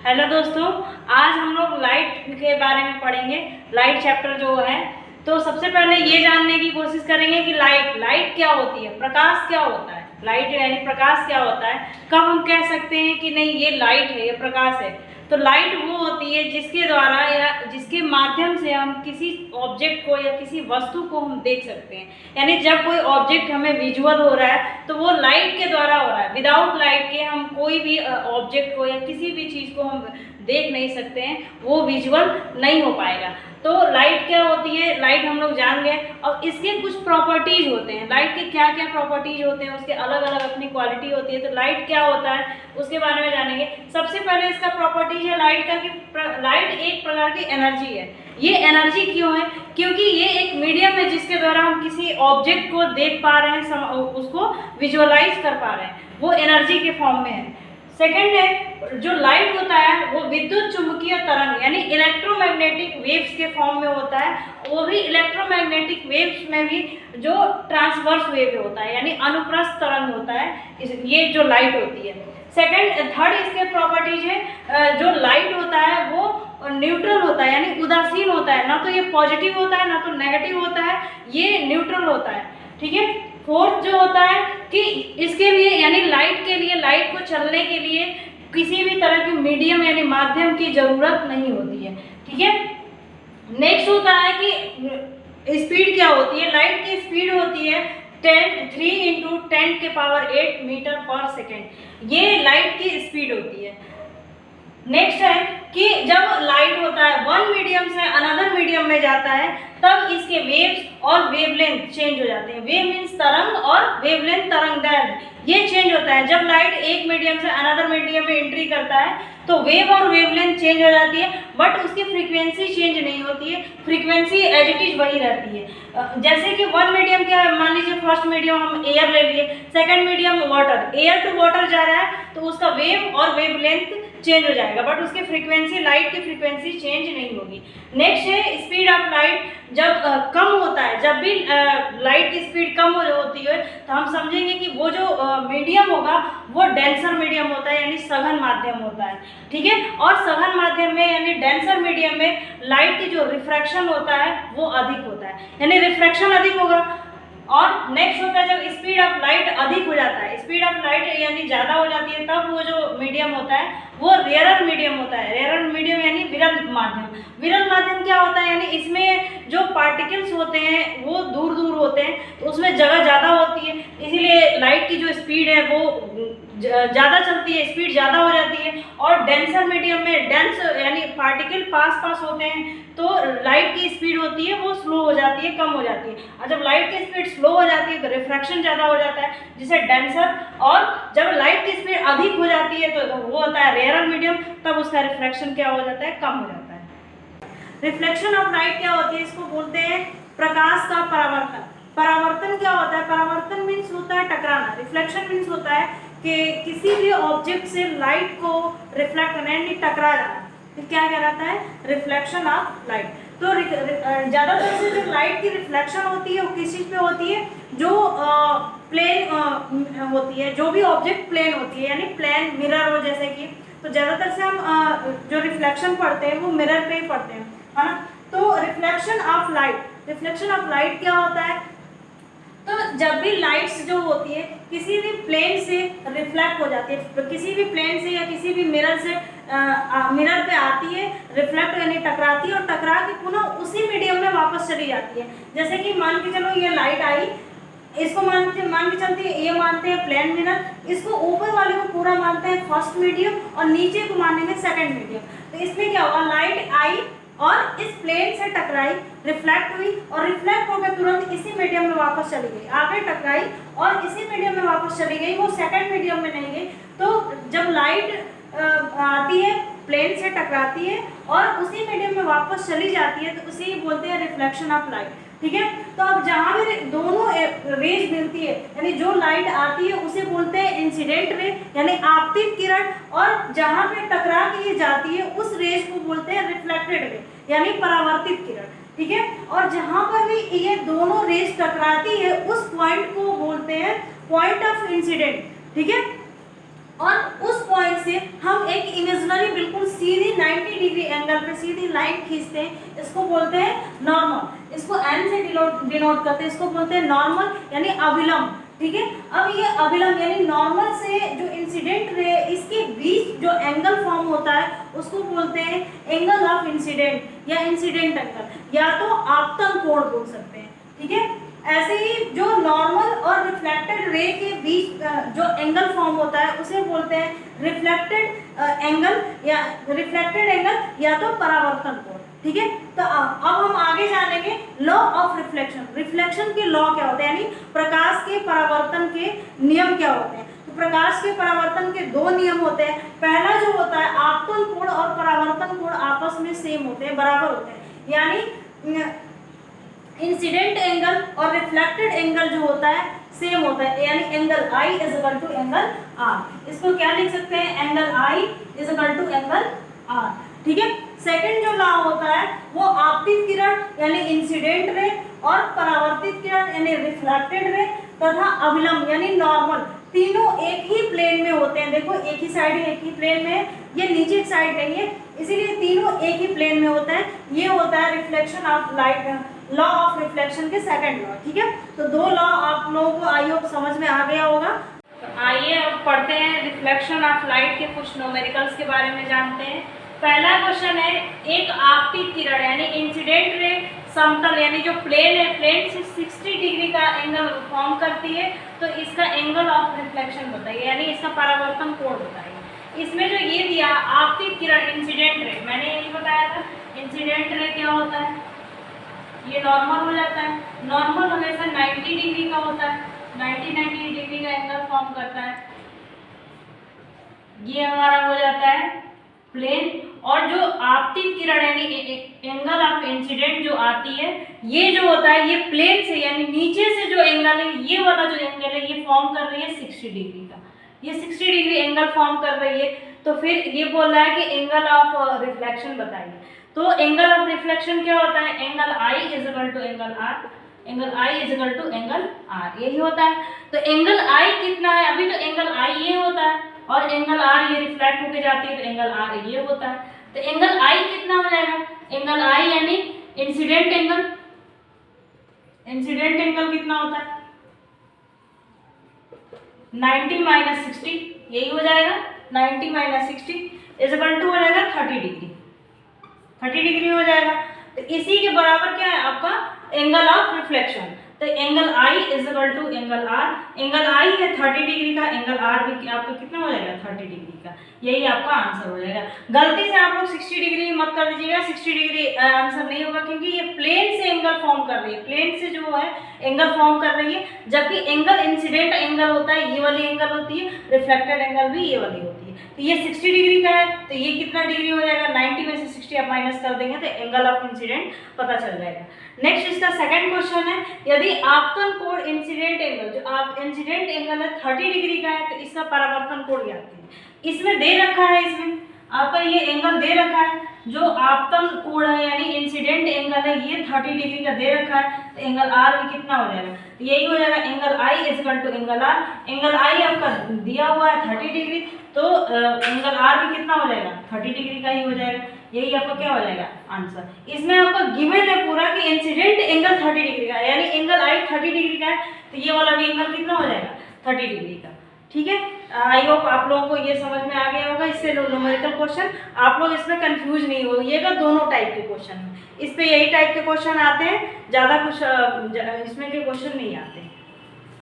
Hello दोस्तों, आज हम लोग लाइट के बारे में पढ़ेंगे। लाइट चैप्टर जो है, तो सबसे पहले ये जानने की कोशिश करेंगे कि लाइट क्या होती है, प्रकाश क्या होता है। लाइट यानी प्रकाश क्या होता है, कब हम कह सकते हैं कि नहीं ये लाइट है, ये प्रकाश है। तो लाइट वो होती है जिसके द्वारा या जिसके माध्यम से हम किसी ऑब्जेक्ट को या किसी वस्तु को हम देख सकते हैं। यानी जब कोई ऑब्जेक्ट हमें विजुअल हो रहा है तो वो लाइट के द्वारा हो रहा है। विदाउट लाइट के हम कोई भी ऑब्जेक्ट को या किसी भी चीज़ को हम देख नहीं सकते हैं, वो विजुअल नहीं हो पाएगा। तो लाइट क्या होती है, लाइट हम लोग जान गए। और इसके कुछ प्रॉपर्टीज होते हैं, लाइट के क्या क्या प्रॉपर्टीज होते हैं, उसके अलग अलग अपनी क्वालिटी होती है। तो लाइट क्या होता है उसके बारे में जानेंगे। सबसे पहले इसका प्रॉपर्टीज है लाइट का कि लाइट एक प्रकार की एनर्जी है। ये एनर्जी क्यों है, क्योंकि ये एक मीडियम है जिसके द्वारा हम किसी ऑब्जेक्ट को देख पा रहे हैं, उसको विजुअलाइज कर पा रहे हैं, वो एनर्जी के फॉर्म में है। सेकेंड है, जो लाइट होता है वो विद्युत चुंबकीय तरंग यानी इलेक्ट्रोमैग्नेटिक वेव्स के फॉर्म में होता है। वो भी इलेक्ट्रोमैग्नेटिक वेव्स में भी जो ट्रांसवर्स वेव होता है यानी अनुप्रस्थ तरंग होता है, ये जो लाइट होती है। थर्ड इसके प्रॉपर्टीज है, जो लाइट होता है वो न्यूट्रल होता है यानी उदासीन होता है, ना तो ये पॉजिटिव होता है ना तो नेगेटिव होता है, ये न्यूट्रल होता है। ठीक है। फोर्थ जो होता है कि इसके लिए यानी लाइट के लिए, लाइट को चलने के लिए किसी भी तरह की मीडियम यानी माध्यम की जरूरत नहीं होती है। ठीक है। नेक्स्ट होता है कि स्पीड क्या होती है। लाइट की स्पीड होती है 3 × 10⁸ मीटर पर सेकेंड, ये लाइट की स्पीड होती है। नेक्स्ट है कि जब लाइट होता है वन मीडियम से अनदर मीडियम में जाता है तब इसके वेव्स और वेवलेंथ चेंज हो जाते हैं। वेव मीन्स तरंग और वेवलेंथ तरंगदैर्घ्य, ये चेंज होता है। जब लाइट एक मीडियम से अनदर मीडियम में एंट्री करता है तो वेव और वेवलेंथ चेंज हो जाती है, बट उसकी फ्रीक्वेंसी चेंज नहीं होती है, फ्रीक्वेंसी एज इट इज वही रहती है। जैसे कि वन मीडियम क्या है, मान लीजिए फर्स्ट मीडियम हम एयर ले लिए, second medium water, air to water जा रहा है तो उसका वेव और वेवलेंथ चेंज हो जाएगा, बट उसकी फ्रीक्वेंसी, लाइट की फ्रीक्वेंसी चेंज नहीं होगी। नेक्स्ट है स्पीड ऑफ लाइट। जब कम होता है, जब भी लाइट की स्पीड कम होती है तो हम समझेंगे कि वो जो मीडियम होगा वो डेंसर मीडियम होता है यानी सघन माध्यम होता है। ठीक है। और सघन माध्यम में यानी डेंसर मीडियम में लाइट की जो रिफ्रैक्शन होता है वो अधिक होता है, यानी रिफ्रैक्शन अधिक होगा। और नेक्स्ट होता है जब स्पीड ऑफ लाइट अधिक हो जाता है, स्पीड ऑफ लाइट यानी ज़्यादा हो जाती है, तब वो जो मीडियम होता है वो रेयरर मीडियम होता है। रेयरर मीडियम यानी विरल माध्यम। विरल माध्यम क्या होता है, यानी इसमें जो पार्टिकल्स होते हैं वो दूर दूर होते हैं, तो उसमें जगह ज़्यादा होती है, इसीलिए लाइट की जो स्पीड है वो ज़्यादा चलती है, स्पीड ज़्यादा हो जाती है। और डेंसर मीडियम में डेंस यानी पार्टिकल पास पास होते हैं तो लाइट की स्पीड होती है वो स्लो हो जाती है, कम हो जाती है। और जब लाइट की स्पीड स्लो हो जाती है तो रिफ्रैक्शन ज़्यादा हो जाता है जिसे डेंसर, और जब लाइट की स्पीड अधिक हो जाती है तो वो होता है रेयरर मीडियम, तब उसका रिफ्रैक्शन क्या हो जाता है, कम हो जाता है। रिफ्लेक्शन ऑफ लाइट क्या होती है, इसको बोलते हैं प्रकाश का परावर्तन। परावर्तन क्या होता है, परावर्तन मीन्स होता है टकराना, रिफ्लेक्शन मीन्स होता है कि किसी भी ऑब्जेक्ट से लाइट को रिफ्लेक्ट करना यानी टकरा जाना, तो क्या कहलाता है, रिफ्लेक्शन ऑफ लाइट। तो ज़्यादातर से जो लाइट की रिफ्लेक्शन होती है वो किस चीज़ पे होती है, जो प्लेन होती है, जो भी ऑब्जेक्ट प्लेन होती है यानी प्लेन मिरर हो जैसे कि, तो ज़्यादातर से हम जो रिफ्लेक्शन पढ़ते हैं वो मिरर पे ही पढ़ते हैं, है ना। तो reflection of light, reflection of light क्या होता है, तो जब भी लाइट्स जो होती है किसी भी प्लेन से रिफ्लेक्ट हो जाती है, तो किसी भी प्लेन से या किसी भी मिरर से मिरर पे आती है, रिफ्लेक्ट यानी टकराती है, और टकरा के पुनः उसी मीडियम में वापस चली जाती है। जैसे कि मान के चलो ये लाइट आई, इसको मान के चलते हैं, ये मानते हैं प्लेन मिरर, इसको ऊपर वाले को पूरा मानते हैं फर्स्ट मीडियम और नीचे को मानेंगे सेकंड मीडियम। तो इसमें क्या हुआ, लाइट आई और इस प्लेन से टकराई, रिफ्लेक्ट हुई और रिफ्लेक्ट होकर तुरंत इसी मीडियम में वापस चली गई, आगे टकराई और इसी मीडियम में वापस चली गई, वो सेकंड मीडियम में नहीं गई। तो जब लाइट आती है, प्लेन से टकराती है और उसी मीडियम में वापस चली जाती है, तो उसे बोलते हैं रिफ्लेक्शन ऑफ लाइट। ठीक है। तो अब जहाँ भी दोनों रेज मिलती है यानी जो लाइट आती है उसे बोलते हैं इंसिडेंट रे यानी आपतित किरण, और जहाँ पे टकरा के ये जाती है उस रेज को बोलते हैं रिफ्लेक्टेड रे यानी परावर्तित किरण। ठीक है। और जहाँ पर भी ये दोनों रेज टकराती है उस पॉइंट को बोलते हैं पॉइंट ऑफ इंसिडेंट। ठीक है। और उस पॉइंट से हम एक इमेजिनरी बिल्कुल सीधी 90 डिग्री एंगल पे सीधी लाइन खींचते हैं, इसको बोलते हैं नॉर्मल। इसको एन से डिनोट करते हैं, इसको बोलते हैं नॉर्मल यानी अविलंब। ठीक है, अब ये अविलंब यानी नॉर्मल से जो इंसिडेंट रे इसके बीच जो एंगल फॉर्म होता है उसको बोलते हैं एंगल ऑफ इंसिडेंट या इंसिडेंट एंगल या तो आपतन कोण बोल सकते हैं। ठीक है, ऐसे ही जो नॉर्मल और रिफ्लेक्टेड रे के बीच जो एंगल फॉर्म होता है उसे बोलते हैं रिफ्लेक्टेड एंगल या तो परावर्तन कोण। ठीक है, तो अब हम आगे जानेंगे लॉ ऑफ रिफ्लेक्शन। रिफ्लेक्शन के लॉ क्या होते हैं यानी प्रकाश के परावर्तन के नियम क्या होते हैं। तो प्रकाश के परावर्तन के दो नियम होते हैं। पहला जो होता है आपतन कोण और परावर्तन कोण आपस में सेम होते हैं, बराबर होते हैं, यानी इंसिडेंट एंगल और रिफ्लेक्टेड एंगल जो होता है सेम होता है, यानी angle I is equal to angle R। इसको क्या लिख सकते हैं, angle I is equal to angle R। ठीक है, सेकंड जो लॉ होता है वो आपतित किरण यानी इंसिडेंट रे और परावर्तित किरण यानी रिफ्लेक्टेड रे तथा अविलंब यानी नॉर्मल, तीनों एक ही प्लेन में होते हैं। देखो एक ही साइड एक ही प्लेन में है, ये नीचे की साइड नहीं है, इसीलिए तीनों एक ही प्लेन में होता है। ये होता है reflection of light, law of reflection के सेकंड लॉ। ठीक है, तो दो लॉ आप लोगों को आई होप समझ में आ गया होगा। तो आइए अब पढ़ते हैं रिफ्लेक्शन ऑफ लाइट के कुछ न्यूमेरिकल्स के बारे में जानते हैं। पहला क्वेश्चन है, एक आपतित किरण यानी इंसिडेंट रे समतल यानी जो प्लेन है, प्लेन से 60 डिग्री का एंगल फॉर्म करती है, तो इसका एंगल ऑफ रिफ्लेक्शन बताइए यानी इसका परावर्तन कोण बताइए। इसमें जो ये दिया आपतित किरण इंसिडेंट रे, मैंने यही बताया था इंसिडेंट रे क्या होता है, ये नॉर्मल हो जाता है। नॉर्मल हमेशा 90 डिग्री का होता है, 90 डिग्री का एंगल फॉर्म करता है। ये हमारा हो जाता है प्लेन, और जो आपतित किरण यानी एंगल ऑफ इंसिडेंट जो आती है, ये जो होता है ये प्लेन से यानी नीचे से जो एंगल है, ये वाला जो एंगल है ये फॉर्म कर रही है 60 डिग्री का, ये 60 डिग्री एंगल फॉर्म कर रही है। तो फिर ये बोल रहा है कि एंगल ऑफ रिफ्लेक्शन बताइए। तो एंगल ऑफ रिफ्लेक्शन क्या होता है, angle I is equal to angle R, angle I is equal to angle R, यही होता है। तो एंगल I कितना है, अभी तो एंगल I ये होता है और एंगल R ये रिफ्लेक्ट होके जाती है तो एंगल R ये होता है। तो एंगल I कितना हो जाएगा, एंगल I यानी इंसिडेंट एंगल, इंसिडेंट एंगल कितना होता है 90 माइनस 60, यही हो जाएगा 90 माइनस 60 इज इक्वल टू हो जाएगा 30 डिग्री, 30 डिग्री हो जाएगा। तो इसी के बराबर क्या है आपका एंगल ऑफ रिफ्लेक्शन। तो angle I is equal to angle R, angle I है 30 डिग्री का, एंगल R भी आपका कितना हो जाएगा 30 डिग्री का, यही आपका आंसर हो जाएगा। गलती से आप लोग 60 डिग्री मत कर दीजिएगा, 60 डिग्री आंसर नहीं होगा क्योंकि ये प्लेन से एंगल फॉर्म कर रही है, प्लेन से जो है एंगल फॉर्म कर रही है, जबकि एंगल इंसिडेंट एंगल होता है ये वाली एंगल होती है, रिफ्लेक्टेड एंगल भी ये वाली होती है। तो ये 60 डिग्री का है तो ये कितना डिग्री हो जाएगा, 90 में से 60 आप माइनस कर देंगे तो एंगल ऑफ इंसिडेंट पता चल जाएगा। नेक्स्ट इसका सेकंड क्वेश्चन है, यदि आपतन कोण इंसिडेंट एंगल जो आप इंसिडेंट एंगल है 30 डिग्री का है तो इसका परावर्तन कोण ज्ञात कीजिए। इसमें दे रखा है, इसमें आपका ये एंगल दे रखा है, जो आपतन कोण है यानी इंसिडेंट एंगल है ये 30 डिग्री का दे रखा है, तो एंगल R भी कितना हो जाएगा, तो यही हो जाएगा angle I is equal to angle R। Angle I आपका दिया हुआ है 30 डिग्री, तो एंगल R भी कितना हो जाएगा 30 डिग्री का ही हो जाएगा, यही आपका क्या हो जाएगा आंसर। इसमें आपका गिवन है पूरा कि इंसिडेंट एंगल 30 डिग्री का यानी एंगल I 30 डिग्री का है, तो ये वाला भी एंगल कितना हो जाएगा 30 डिग्री का। ठीक है, आई होप आप लोगों को ये समझ में आ गया होगा। इससे न्यूमेरिकल क्वेश्चन आप लोग इसमें कंफ्यूज नहीं होइएगा, दोनों टाइप के क्वेश्चन में इस पे यही टाइप के क्वेश्चन आते हैं, ज़्यादा कुछ इसमें के क्वेश्चन नहीं आते हैं।